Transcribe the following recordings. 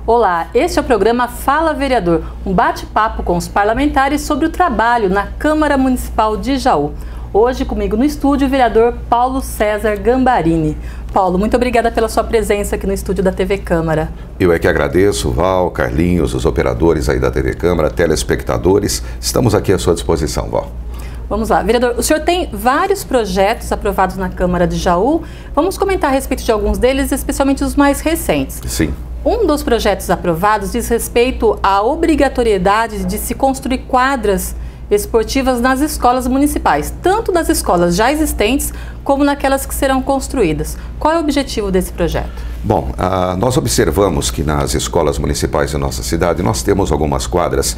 Olá, este é o programa Fala Vereador, um bate-papo com os parlamentares sobre o trabalho na Câmara Municipal de Jaú. Hoje comigo no estúdio o vereador Paulo César Gambarini. Paulo, muito obrigada pela sua presença aqui no estúdio da TV Câmara. Eu é que agradeço, Val, Carlinhos, os operadores aí da TV Câmara, telespectadores. Estamos aqui à sua disposição, Val. Vamos lá. Vereador, o senhor tem vários projetos aprovados na Câmara de Jaú. Vamos comentar a respeito de alguns deles, especialmente os mais recentes. Sim. Um dos projetos aprovados diz respeito à obrigatoriedade de se construir quadras esportivas nas escolas municipais, tanto das escolas já existentes como naquelas que serão construídas. Qual é o objetivo desse projeto? Bom, nós observamos que nas escolas municipais de nossa cidade nós temos algumas quadras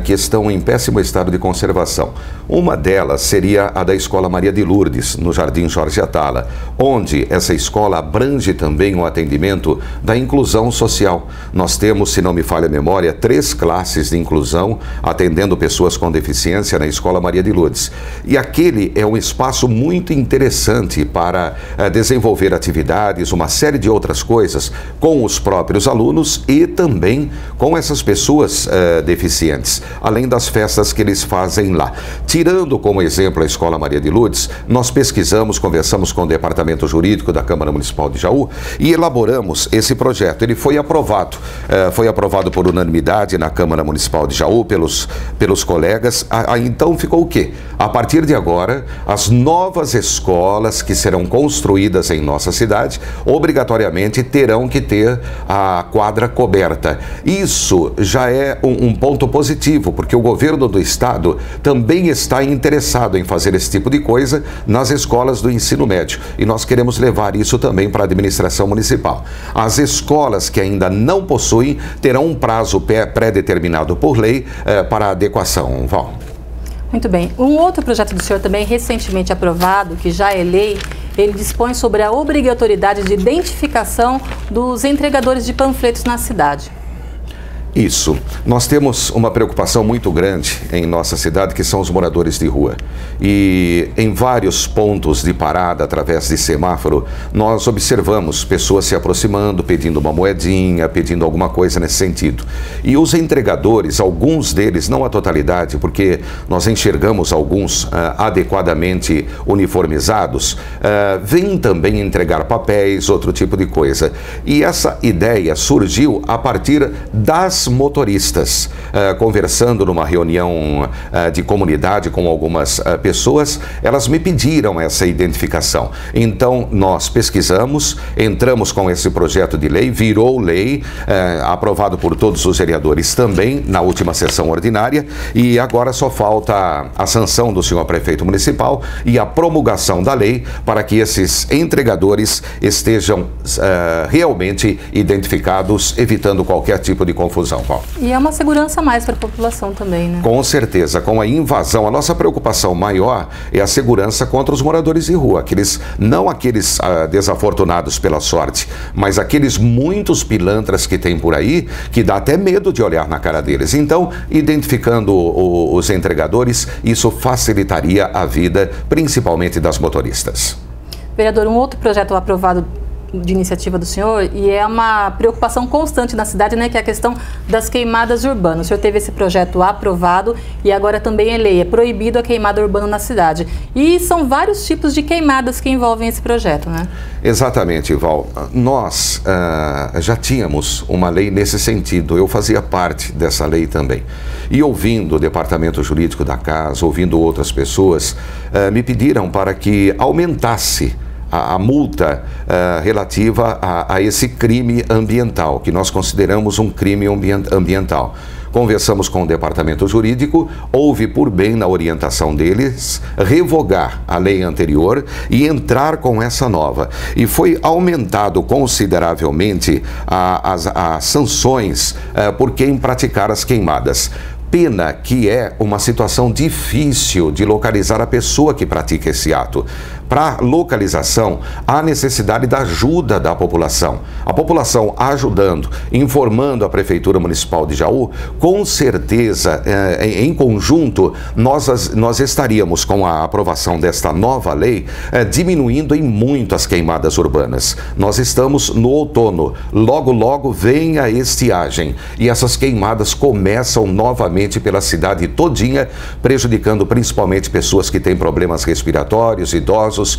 que estão em péssimo estado de conservação. Uma delas seria a da Escola Maria de Lourdes, no Jardim Jorge Atala, onde essa escola abrange também o atendimento da inclusão social. Nós temos, se não me falha a memória, 3 classes de inclusão atendendo pessoas com deficiência na Escola Maria de Lourdes. E aquele é um espaço muito interessante para desenvolver atividades, uma série de outras coisas com os próprios alunos e também com essas pessoas deficientes, além das festas que eles fazem lá. Tirando como exemplo a Escola Maria de Lourdes, nós pesquisamos, conversamos com o Departamento Jurídico da Câmara Municipal de Jaú e elaboramos esse projeto. Ele foi aprovado por unanimidade na Câmara Municipal de Jaú pelos colegas. Então ficou o quê? A partir de agora, as novas escolas que serão construídas em nossa cidade, obrigatoriamente terão que ter a quadra coberta. Isso já é um ponto positivo, porque o governo do estado também está interessado em fazer esse tipo de coisa nas escolas do ensino médio. E nós queremos levar isso também para a administração municipal. As escolas que ainda não possuem terão um prazo pré-determinado por lei para adequação. Val. Muito bem. Um outro projeto do senhor também recentemente aprovado, que já é lei, ele dispõe sobre a obrigatoriedade de identificação dos entregadores de panfletos na cidade. Isso. Nós temos uma preocupação muito grande em nossa cidade, que são os moradores de rua. E em vários pontos de parada, através de semáforo, nós observamos pessoas se aproximando, pedindo uma moedinha, pedindo alguma coisa nesse sentido. E os entregadores, alguns deles, não a totalidade, porque nós enxergamos alguns adequadamente uniformizados, vêm também entregar papéis, outro tipo de coisa. E essa ideia surgiu a partir das motoristas, conversando numa reunião de comunidade com algumas pessoas, elas me pediram essa identificação. Então nós pesquisamos, entramos com esse projeto de lei, virou lei, aprovado por todos os vereadores também na última sessão ordinária, e agora só falta a sanção do senhor prefeito municipal e a promulgação da lei para que esses entregadores estejam realmente identificados, evitando qualquer tipo de confusão. E é uma segurança a mais para a população também, né? Com certeza, com a invasão, a nossa preocupação maior é a segurança contra os moradores de rua, não aqueles desafortunados pela sorte, mas aqueles muitos pilantras que tem por aí, que dá até medo de olhar na cara deles. Então, identificando os entregadores, isso facilitaria a vida, principalmente das motoristas. Vereador, um outro projeto aprovado de iniciativa do senhor, e é uma preocupação constante na cidade, né, que é a questão das queimadas urbanas. O senhor teve esse projeto aprovado e agora também é lei, é proibido a queimada urbana na cidade. E são vários tipos de queimadas que envolvem esse projeto, né? Exatamente, Val. Nós já tínhamos uma lei nesse sentido, eu fazia parte dessa lei também. E ouvindo o Departamento Jurídico da Casa, ouvindo outras pessoas, me pediram para que aumentasse a multa relativa a esse crime ambiental, que nós consideramos um crime ambiental. Conversamos com o Departamento Jurídico, houve por bem na orientação deles revogar a lei anterior e entrar com essa nova. E foi aumentado consideravelmente as sanções por quem praticar as queimadas. pena que é uma situação difícil de localizar a pessoa que pratica esse ato. Para localização, há necessidade da ajuda da população. A população ajudando, informando a Prefeitura Municipal de Jaú, com certeza, em conjunto, nós estaríamos, com a aprovação desta nova lei, diminuindo em muito as queimadas urbanas. Nós estamos no outono, logo, logo vem a estiagem e essas queimadas começam novamente pela cidade todinha, prejudicando principalmente pessoas que têm problemas respiratórios, idosos,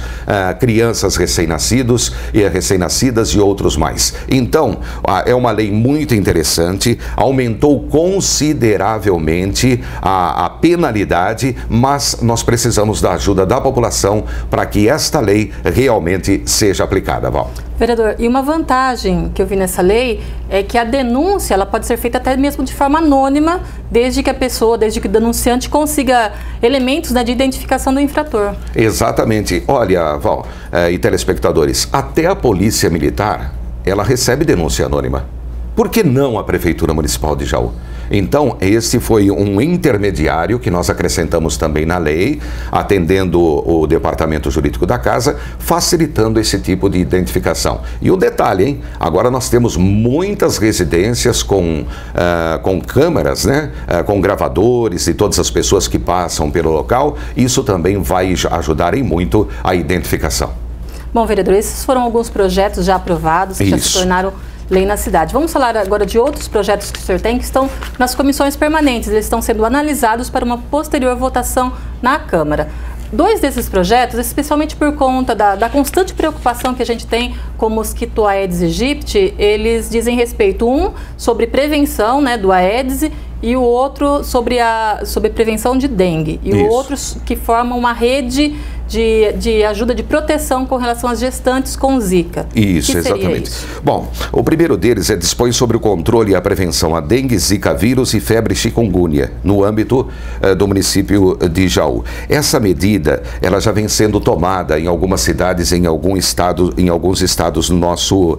crianças recém-nascidas e outros mais. Então, é uma lei muito interessante, aumentou consideravelmente a penalidade, mas nós precisamos da ajuda da população para que esta lei realmente seja aplicada, Val. Vereador, e uma vantagem que eu vi nessa lei é que a denúncia ela pode ser feita até mesmo de forma anônima, desde que o denunciante consiga elementos, né, de identificação do infrator. Exatamente. Olha, Val, e telespectadores, até a Polícia Militar, ela recebe denúncia anônima. Por que não a Prefeitura Municipal de Jaú? Então, esse foi um intermediário que nós acrescentamos também na lei, atendendo o Departamento Jurídico da Casa, facilitando esse tipo de identificação. E um detalhe, hein? Agora nós temos muitas residências com câmeras, né? Com gravadores e todas as pessoas que passam pelo local. Isso também vai ajudar em muito a identificação. Bom, vereador, esses foram alguns projetos já aprovados, que já se tornaram lei na cidade. Vamos falar agora de outros projetos que o senhor tem, que estão nas comissões permanentes. Eles estão sendo analisados para uma posterior votação na Câmara. Dois desses projetos, especialmente por conta da constante preocupação que a gente tem com o mosquito Aedes aegypti, eles dizem respeito, um sobre prevenção, né, do Aedes, e o outro sobre prevenção de dengue. E o outro que forma uma rede de ajuda de proteção com relação às gestantes com Zika. Isso, exatamente. Bom, o primeiro deles dispõe sobre o controle e a prevenção a dengue, Zika vírus e febre chikungunya, no âmbito do município de Jaú. Essa medida, ela já vem sendo tomada em algumas cidades, em alguns estados do nosso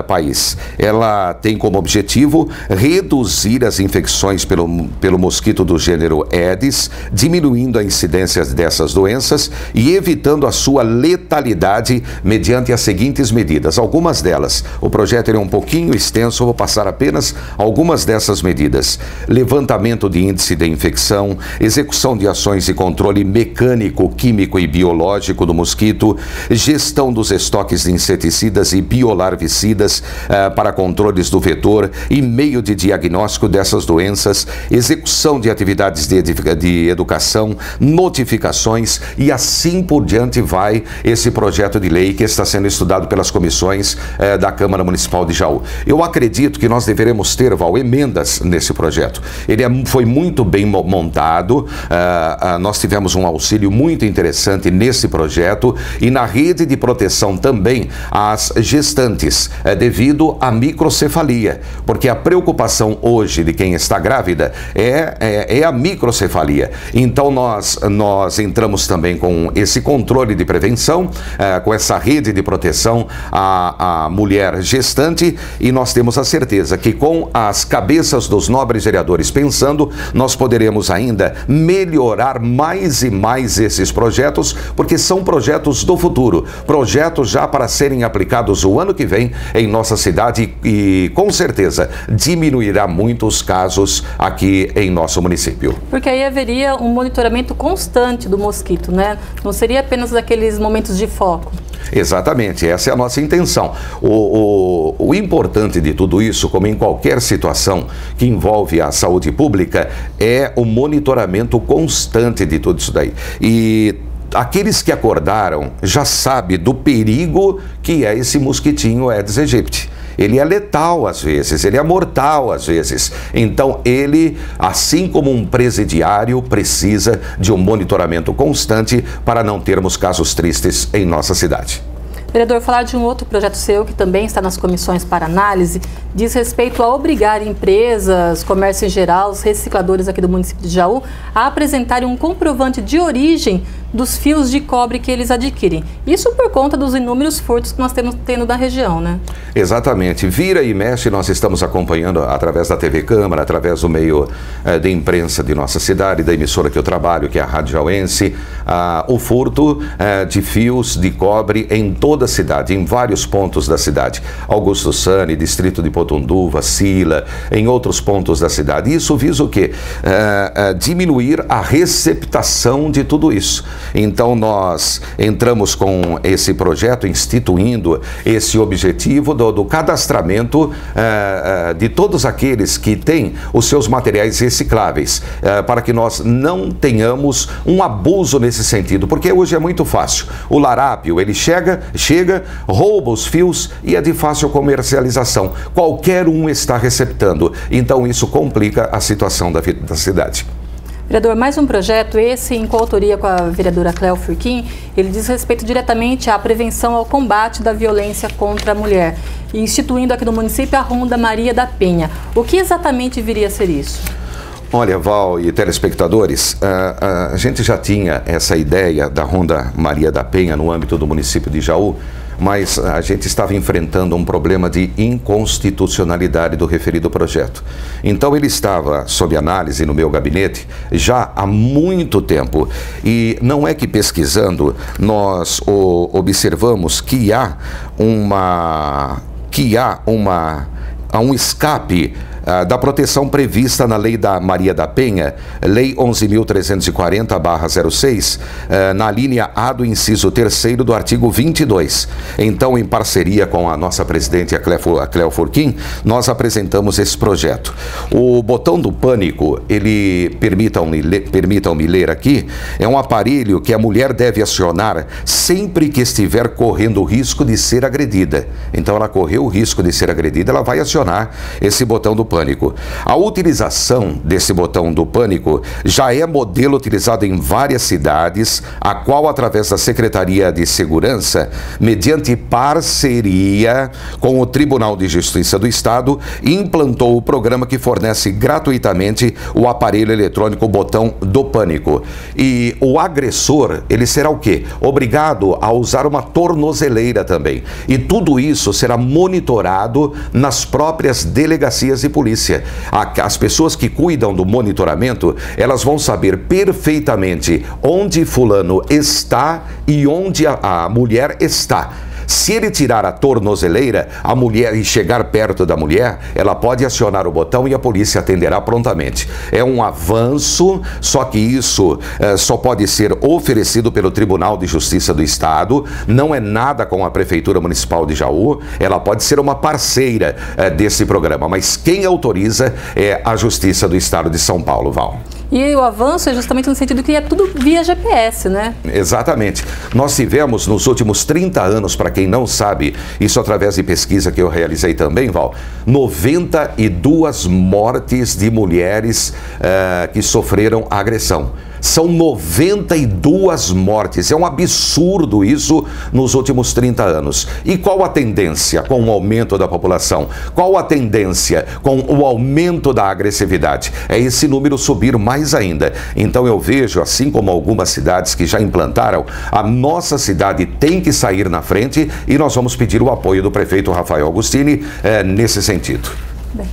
país. Ela tem como objetivo reduzir as infecções pelo mosquito do gênero Aedes, diminuindo a incidência dessas doenças e evitando a sua letalidade mediante as seguintes medidas. Algumas delas, o projeto é um pouquinho extenso, vou passar apenas algumas dessas medidas. Levantamento de índice de infecção, execução de ações de controle mecânico, químico e biológico do mosquito, gestão dos estoques de inseticidas e biolarvicidas para controles do vetor e meio de diagnóstico dessas doenças, execução de atividades de educação, notificações e assim por diante vai esse projeto de lei que está sendo estudado pelas comissões da Câmara Municipal de Jaú. Eu acredito que nós deveremos ter, Val, emendas nesse projeto. Ele foi muito bem montado, nós tivemos um auxílio muito interessante nesse projeto e na rede de proteção também às gestantes, devido à microcefalia, porque a preocupação hoje de quem está grávida é a microcefalia. Então nós entramos também com esse controle de prevenção, com essa rede de proteção à mulher gestante, e nós temos a certeza que com as cabeças dos nobres vereadores pensando, nós poderemos ainda melhorar mais e mais esses projetos, porque são projetos do futuro, projetos já para serem aplicados o ano que vem em nossa cidade e com certeza diminuirá muito os casos aqui em nosso município. Porque aí haveria um monitoramento constante do mosquito, né? Não seria apenas daqueles momentos de foco. Exatamente, essa é a nossa intenção. O importante de tudo isso, como em qualquer situação que envolve a saúde pública, é o monitoramento constante de tudo isso daí. E aqueles que acordaram já sabem do perigo que é esse mosquitinho Aedes aegypti. Ele é letal às vezes, ele é mortal às vezes. Então ele, assim como um presidiário, precisa de um monitoramento constante para não termos casos tristes em nossa cidade. Vereador, falar de um outro projeto seu que também está nas comissões para análise, diz respeito a obrigar empresas, comércio em geral, os recicladores aqui do município de Jaú, a apresentarem um comprovante de origem dos fios de cobre que eles adquirem. Isso por conta dos inúmeros furtos que nós temos tendo na região, né? Exatamente. Vira e mexe, nós estamos acompanhando através da TV Câmara, através do meio de imprensa de nossa cidade, da emissora que eu trabalho, que é a Rádio Jauense, o furto de fios de cobre em toda a cidade, em vários pontos da cidade. Augusto Sani, distrito de Potunduva, Sila, em outros pontos da cidade. Isso visa o quê? Diminuir a receptação de tudo isso. Então nós entramos com esse projeto, instituindo esse objetivo do cadastramento de todos aqueles que têm os seus materiais recicláveis, para que nós não tenhamos um abuso nesse sentido, porque hoje é muito fácil. O larápio, ele chega, rouba os fios e é de fácil comercialização. Qualquer um está receptando, então isso complica a situação da cidade. Vereador, mais um projeto, esse em coautoria com a vereadora Cléo Furquim, ele diz respeito diretamente à prevenção ao combate da violência contra a mulher, instituindo aqui no município a Ronda Maria da Penha. O que exatamente viria a ser isso? Olha, Val e telespectadores, a gente já tinha essa ideia da Ronda Maria da Penha no âmbito do município de Jaú, mas a gente estava enfrentando um problema de inconstitucionalidade do referido projeto. Então ele estava sob análise no meu gabinete já há muito tempo, e não é que pesquisando nós observamos que há um escape da proteção prevista na Lei da Maria da Penha, Lei 11.340/06, na linha A do inciso 3º do artigo 22. Então, em parceria com a nossa presidente, a Cléo Furquim, nós apresentamos esse projeto. O botão do pânico, ele, permitam-me ler aqui, é um aparelho que a mulher deve acionar sempre que estiver correndo o risco de ser agredida. Então, ela correu o risco de ser agredida, ela vai acionar esse botão do pânico. A utilização desse botão do pânico já é modelo utilizado em várias cidades, a qual, através da Secretaria de Segurança, mediante parceria com o Tribunal de Justiça do Estado, implantou o programa que fornece gratuitamente o aparelho eletrônico botão do pânico. E o agressor, ele será o quê? Obrigado a usar uma tornozeleira também. E tudo isso será monitorado nas próprias delegacias de polícia. As pessoas que cuidam do monitoramento, elas vão saber perfeitamente onde fulano está e onde a mulher está. Se ele tirar a tornozeleira, a mulher, e chegar perto da mulher, ela pode acionar o botão e a polícia atenderá prontamente. É um avanço, só que isso só pode ser oferecido pelo Tribunal de Justiça do Estado, não é nada com a Prefeitura Municipal de Jaú, ela pode ser uma parceira desse programa, mas quem autoriza é a Justiça do Estado de São Paulo, Val. E o avanço é justamente no sentido que é tudo via GPS, né? Exatamente. Nós tivemos nos últimos 30 anos, para quem não sabe, isso através de pesquisa que eu realizei também, Val, 92 mortes de mulheres que sofreram agressão. São 92 mortes, é um absurdo isso nos últimos 30 anos. E qual a tendência com o aumento da população? Qual a tendência com o aumento da agressividade? É esse número subir mais ainda. Então eu vejo, assim como algumas cidades que já implantaram, a nossa cidade tem que sair na frente e nós vamos pedir o apoio do prefeito Rafael Agostini nesse sentido. Bem.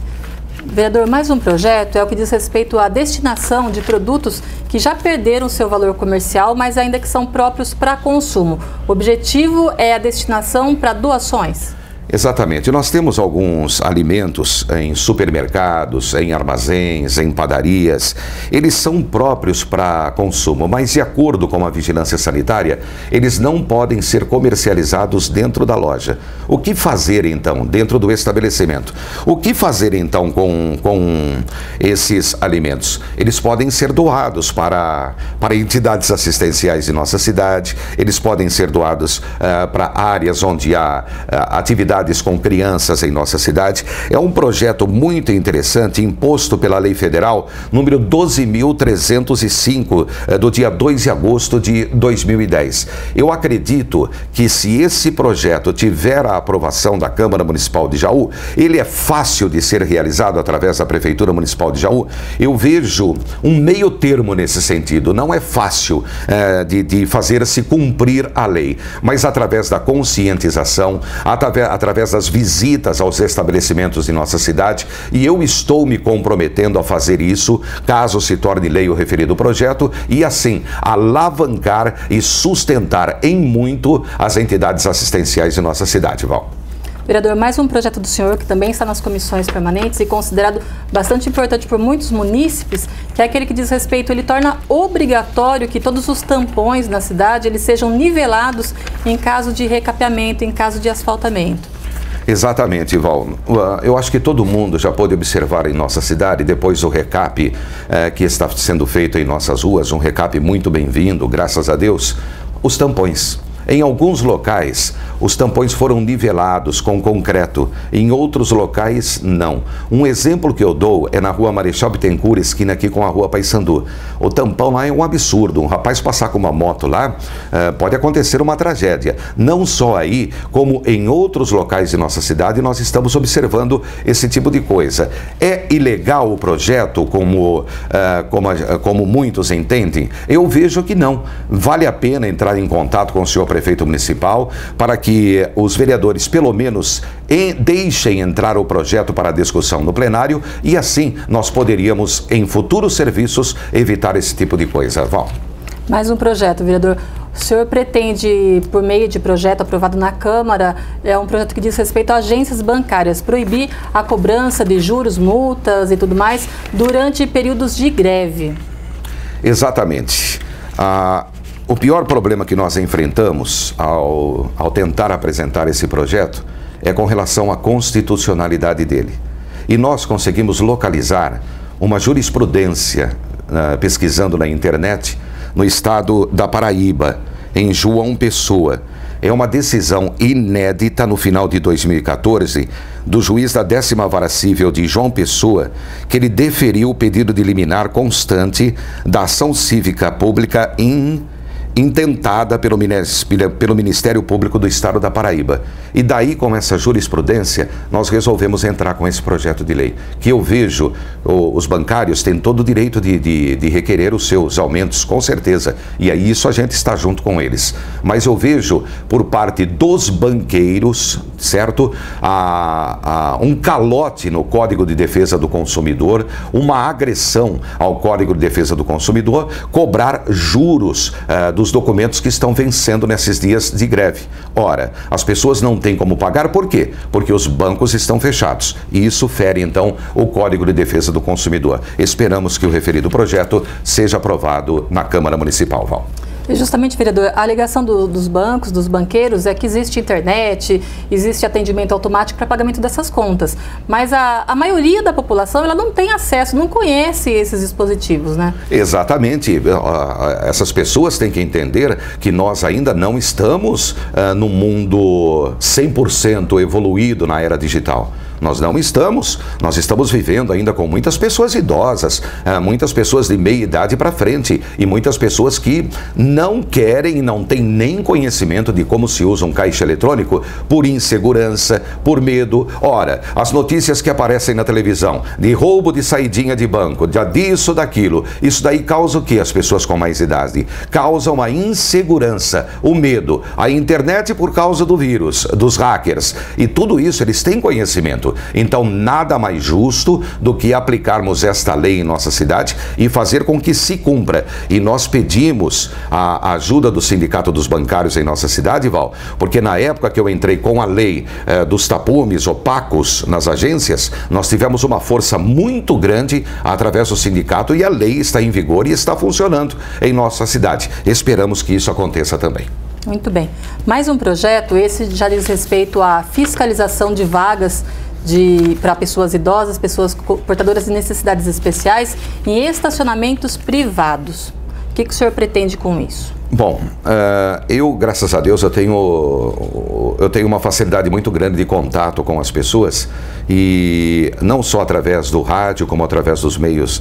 Vereador, mais um projeto é o que diz respeito à destinação de produtos que já perderam seu valor comercial, mas ainda que são próprios para consumo. O objetivo é a destinação para doações? Exatamente. Nós temos alguns alimentos em supermercados, em armazéns, em padarias. Eles são próprios para consumo, mas de acordo com a vigilância sanitária, eles não podem ser comercializados dentro da loja. O que fazer então dentro do estabelecimento? O que fazer então com esses alimentos? Eles podem ser doados para entidades assistenciais de nossa cidade, eles podem ser doados para áreas onde há atividade atividades com crianças em nossa cidade. É um projeto muito interessante, imposto pela Lei Federal número 12.305, do dia 2 de agosto de 2010. Eu acredito que se esse projeto tiver a aprovação da Câmara Municipal de Jaú, ele é fácil de ser realizado através da Prefeitura Municipal de Jaú. Eu vejo um meio termo nesse sentido. Não é fácil de fazer-se cumprir a lei, mas através da conscientização, através das visitas aos estabelecimentos de nossa cidade, e eu estou me comprometendo a fazer isso, caso se torne lei o referido projeto, e assim alavancar e sustentar em muito as entidades assistenciais de nossa cidade, Val. Vereador, mais um projeto do senhor que também está nas comissões permanentes e considerado bastante importante por muitos munícipes, que é aquele que diz respeito, ele torna obrigatório que todos os tampões na cidade eles sejam nivelados em caso de recapeamento, em caso de asfaltamento. Exatamente, Val. Eu acho que todo mundo já pôde observar em nossa cidade, depois do recape que está sendo feito em nossas ruas, um recape muito bem-vindo, graças a Deus, os tampões. Em alguns locais, os tampões foram nivelados com concreto, em outros locais, não. Um exemplo que eu dou é na rua Marechal Bittencourt, esquina aqui com a rua Paissandu. O tampão lá é um absurdo. Um rapaz passar com uma moto lá, pode acontecer uma tragédia. Não só aí, como em outros locais de nossa cidade, nós estamos observando esse tipo de coisa. É ilegal o projeto, como muitos entendem? Eu vejo que não. Vale a pena entrar em contato com o senhor prefeito municipal para que os vereadores, pelo menos, deixem entrar o projeto para discussão no plenário e assim nós poderíamos, em futuros serviços, evitar esse tipo de coisa. Val. Mais um projeto, vereador. O senhor pretende, por meio de projeto aprovado na Câmara, é um projeto que diz respeito a agências bancárias, proibir a cobrança de juros, multas e tudo mais durante períodos de greve. Exatamente. O pior problema que nós enfrentamos ao tentar apresentar esse projeto é com relação à constitucionalidade dele. E nós conseguimos localizar uma jurisprudência, pesquisando na internet, no estado da Paraíba, em João Pessoa. É uma decisão inédita no final de 2014 do juiz da 10ª Vara Cível de João Pessoa, que ele deferiu o pedido de liminar constante da ação cívica pública intentada pelo Ministério Público do Estado da Paraíba. E daí, com essa jurisprudência, nós resolvemos entrar com esse projeto de lei, que eu vejo, os bancários têm todo o direito de requerer os seus aumentos, com certeza, e aí isso a gente está junto com eles. Mas eu vejo, por parte dos banqueiros, certo, um calote no Código de Defesa do Consumidor, uma agressão ao Código de Defesa do Consumidor, cobrar juros dos documentos que estão vencendo nesses dias de greve. Ora, as pessoas não têm como pagar, por quê? Porque os bancos estão fechados. E isso fere, então, o Código de Defesa do Consumidor. Esperamos que o referido projeto seja aprovado na Câmara Municipal, Val. E justamente, vereador, a alegação dos bancos, dos banqueiros, é que existe internet, existe atendimento automático para pagamento dessas contas. Mas a maioria da população, ela não tem acesso, não conhece esses dispositivos, né? Exatamente. Essas pessoas têm que entender que nós ainda não estamos num mundo 100% evoluído na era digital. Nós não estamos, nós estamos vivendo ainda com muitas pessoas idosas, muitas pessoas de meia idade para frente e muitas pessoas que não querem e não têm nem conhecimento de como se usa um caixa eletrônico por insegurança, por medo. Ora, as notícias que aparecem na televisão de roubo de saidinha de banco, disso, daquilo, isso daí causa o que as pessoas com mais idade? Causa uma insegurança, o medo, a internet por causa do vírus, dos hackers e tudo isso eles têm conhecimento. Então, nada mais justo do que aplicarmos esta lei em nossa cidade e fazer com que se cumpra. E nós pedimos a ajuda do Sindicato dos Bancários em nossa cidade, Val, porque na época que eu entrei com a lei dos tapumes opacos nas agências, nós tivemos uma força muito grande através do sindicato e a lei está em vigor e está funcionando em nossa cidade. Esperamos que isso aconteça também. Muito bem. Mais um projeto, esse já diz respeito à fiscalização de vagas para pessoas idosas, pessoas portadoras de necessidades especiais em estacionamentos privados. O que o senhor pretende com isso? Bom, eu, graças a Deus, eu tenho uma facilidade muito grande de contato com as pessoas, e não só através do rádio, como através dos meios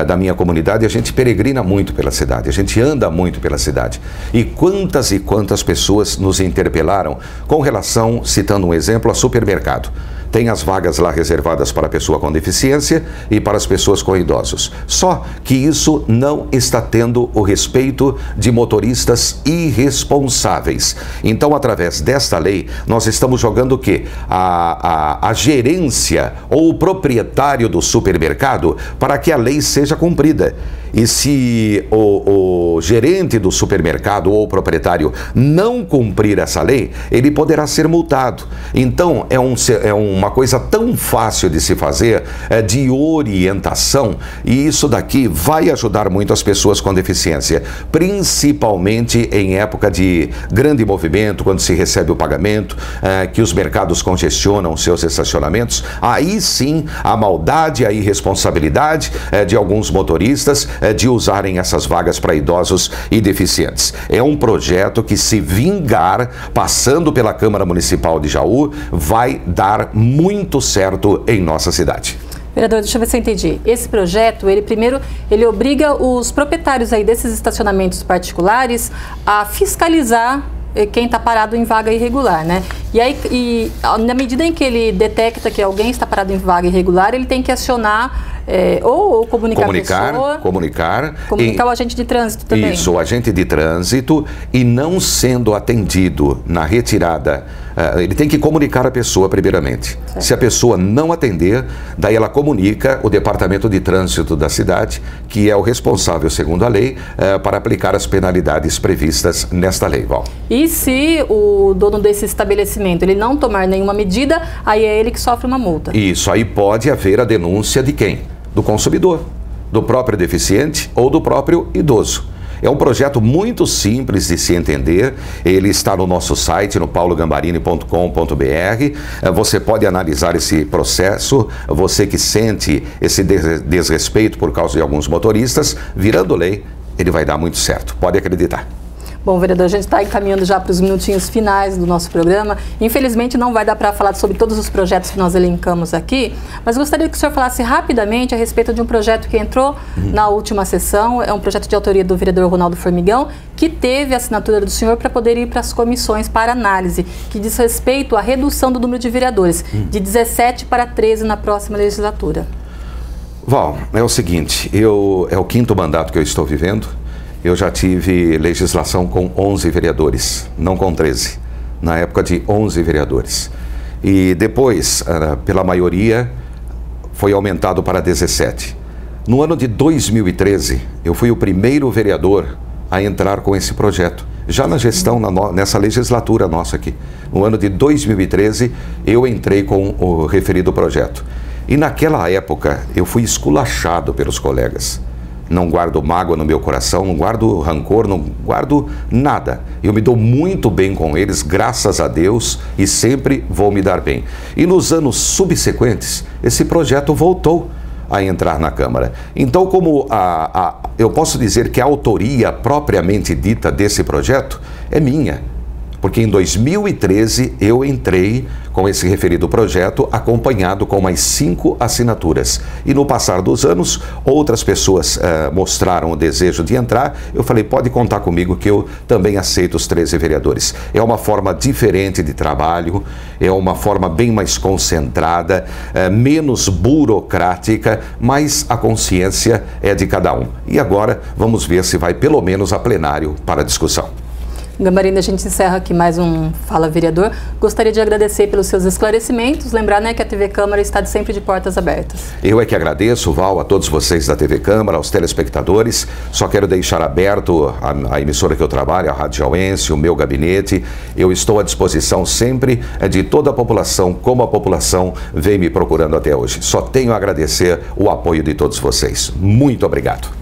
da minha comunidade. A gente peregrina muito pela cidade, a gente anda muito pela cidade. E quantas pessoas nos interpelaram com relação, citando um exemplo, a supermercado. Tem as vagas lá reservadas para a pessoa com deficiência e para as pessoas com idosos. Só que isso não está tendo o respeito de motoristas irresponsáveis. Então, através desta lei, nós estamos jogando o quê? A gerência ou o proprietário do supermercado para que a lei seja cumprida. E se o gerente do supermercado ou o proprietário não cumprir essa lei, ele poderá ser multado. Então, é uma coisa tão fácil de se fazer, de orientação, e isso daqui vai ajudar muito as pessoas com deficiência, principalmente em época de grande movimento, quando se recebe o pagamento, que os mercados congestionam seus estacionamentos. Aí sim, a maldade, a irresponsabilidade de alguns motoristas de usarem essas vagas para idosos e deficientes. É um projeto que, se vingar, passando pela Câmara Municipal de Jaú, vai dar muito certo em nossa cidade. Vereador, deixa eu ver se eu entendi. Esse projeto, ele obriga os proprietários aí desses estacionamentos particulares a fiscalizar quem está parado em vaga irregular, né? E aí, na medida em que ele detecta que alguém está parado em vaga irregular, ele tem que acionar ou comunicar a pessoa. Comunicar o agente de trânsito também. Isso, o agente de trânsito, e não sendo atendido na retirada, ele tem que comunicar a pessoa primeiramente. Certo. Se a pessoa não atender, daí ela comunica o Departamento de Trânsito da cidade, que é o responsável, segundo a lei, para aplicar as penalidades previstas nesta lei, Val. E se o dono desse estabelecimento ele não tomar nenhuma medida, aí é ele que sofre uma multa. Isso, aí pode haver a denúncia de quem? Do consumidor, do próprio deficiente ou do próprio idoso. É um projeto muito simples de se entender. Ele está no nosso site, no paulogambarini.com.br. Você pode analisar esse processo. Você que sente esse desrespeito por causa de alguns motoristas, virando lei, ele vai dar muito certo. Pode acreditar. Bom, vereador, a gente está encaminhando já para os minutinhos finais do nosso programa. Infelizmente, não vai dar para falar sobre todos os projetos que nós elencamos aqui, mas gostaria que o senhor falasse rapidamente a respeito de um projeto que entrou na última sessão. É um projeto de autoria do vereador Ronaldo Formigão, que teve a assinatura do senhor para poder ir para as comissões para análise, que diz respeito à redução do número de vereadores, de 17 para 13 na próxima legislatura. Val, é o seguinte, é o 5º mandato que eu estou vivendo. Eu já tive legislação com 11 vereadores, não com 13, na época de 11 vereadores. E depois, pela maioria, foi aumentado para 17. No ano de 2013, eu fui o primeiro vereador a entrar com esse projeto, já na gestão, nessa legislatura nossa aqui. No ano de 2013, eu entrei com o referido projeto. E naquela época, eu fui esculachado pelos colegas. Não guardo mágoa no meu coração, não guardo rancor, não guardo nada. Eu me dou muito bem com eles, graças a Deus, e sempre vou me dar bem. E nos anos subsequentes, esse projeto voltou a entrar na Câmara. Então, como eu posso dizer que a autoria propriamente dita desse projeto é minha, porque em 2013 eu entrei com esse referido projeto, acompanhado com mais 5 assinaturas. E no passar dos anos, outras pessoas mostraram o desejo de entrar. Eu falei, pode contar comigo que eu também aceito os 13 vereadores. É uma forma diferente de trabalho, é uma forma bem mais concentrada, menos burocrática, mas a consciência é de cada um. E agora vamos ver se vai pelo menos a plenário para discussão. Gambarini, a gente encerra aqui mais um Fala Vereador. Gostaria de agradecer pelos seus esclarecimentos. Lembrar, né, que a TV Câmara está sempre de portas abertas. Eu é que agradeço, Val, a todos vocês da TV Câmara, aos telespectadores. Só quero deixar aberto a emissora que eu trabalho, a Rádio Jauense, o meu gabinete. Eu estou à disposição sempre de toda a população, como a população vem me procurando até hoje. Só tenho a agradecer o apoio de todos vocês. Muito obrigado.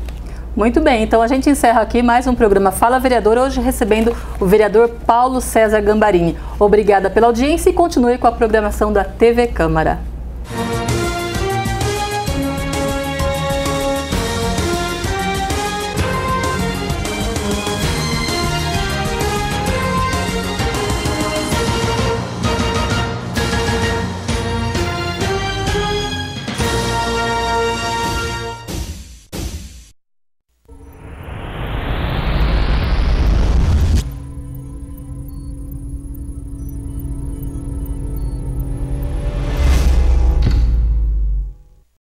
Muito bem, então a gente encerra aqui mais um programa Fala Vereador, hoje recebendo o vereador Paulo César Gambarini. Obrigada pela audiência e continue com a programação da TV Câmara.